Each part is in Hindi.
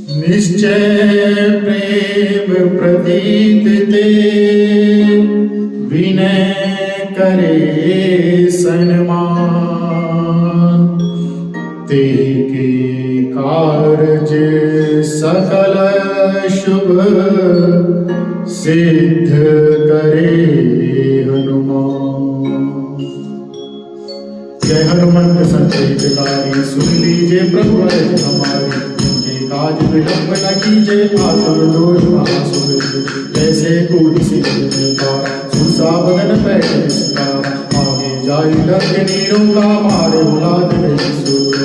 निश्चय प्रेम प्रतीत ते विनय करे सन्मान। ते के कारज सकल शुभ सिद्ध करे हनुमान। जय हनुमंत संजय हितकारी, सुन लीजिए प्रभु अर्ज हमारी। उनके काज विलंब न कीजिए, आतुर दोष महासुर। जैसे कूद सिंह तारा, सुरसा बदन पैठ विस्तार। आगे जाय लंघनीरों का, मारे उलाद नहीं सूर।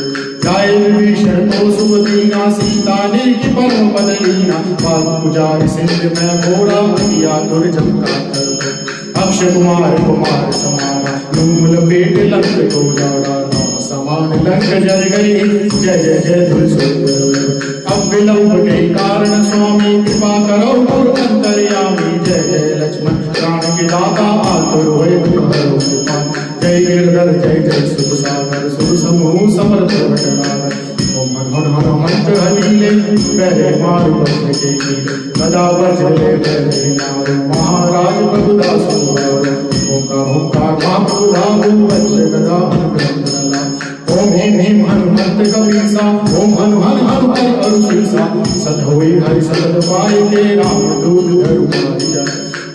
जाय विभीषण को शुभ दीना, सीता ने की परम पद लीना। पाल पुजारी सिंध में घोड़ा, अति आतुर जम का कर। अक्षय कुमार कुमार समाना, लूम लपेट लंक को डाला। नाम समान लंक जल गई, जय जय जय धुरसुर। अब विलंब के कारण स्वामी, कृपा करो और अंतर्यामी। जय जय लक्ष्मण प्राण के दाता, आतुर होए तुम्हारो कृपा। जय गिरधर जय जय सुख सागर, सुर समूह समर्थ भटनागर। ओम हर हर हनुमंत हलीले, पहले मारु बंध के कीले। गदा वज्र ले पहले मारो, महाराज प्रभुदास कुमार। ओंकार महाप्रभु वज्र गदा हनुमंत। ओम ह्रीं ह्रीं हनुमंत कपीसा, ओम हनु हनु हनु हरि अरुषीसा। सद होई हरि सद पाए के, राम दूत धरु मारी जाए।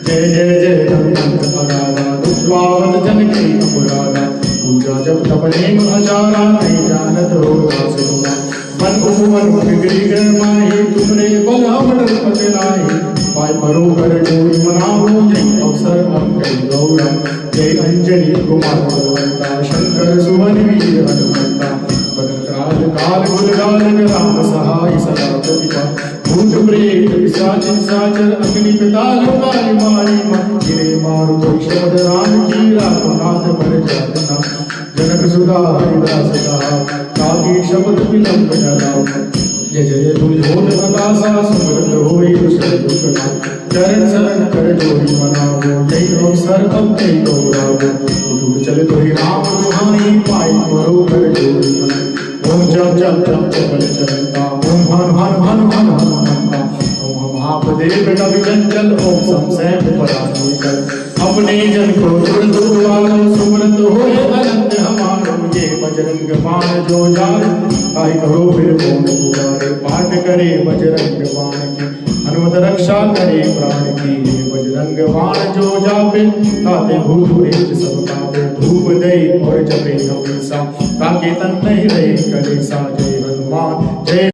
जय जय जय हनुमंत अगाधा, दुष्पावत जन के अपराधा। पूजा जब तप नेम हजारा, नहीं जानत हो दास तुम्हारा। मन उपवन बिगड़ी गए माही, तुमने बल हमर पत नाही। पाय परो कर जोड़ी मनाओ, जय अवसर अब कई गौरा। जय अंजनी कुमार बलवंता, शंकर सुवन वीर हनुमंता। बदन काल काल गुणगान, राम सहाय सदा प्रतिपा। भूत प्रेत पिशाच निशाचर, अग्नि पिताल काली मारी। गिरे मारु शब्द राम की, रामनाथ पर जातना। जनक सुधा हरिदास कहा, काकी शब्द विलंब न लाओ। जय जय तुम होत प्रकाशा, सुमरत होई कुशल दुखना। चरण शरण कर जोड़ी मनाओ, जय अवसर अब कई गौराओ। उठूर चल तोहि राम दुहाई, पाई परो कर जोड़ी मनाओ। ओम जप जप जप चपल चलता, ओम हनु हनु हनु हनु हनुमंता। ओम महापदेव कवि चंचल, ओम संशय पराधि कर। अपने जन को दुर दुर्वारो, सुमरत होए अनंत हमारो। ये बजरंग बाण जो जारे, ताई करो फिर कौन पुकारे। पाठ करे बजरंग बाण की, हनुमत रक्षा करे प्राण की। बजरंग बाण जो जापे, ताते भूत प्रेत सब कापे। धूप दे और जपे हमेशा, ताके तन नहीं रहे कलेसा। जय हनुमान जय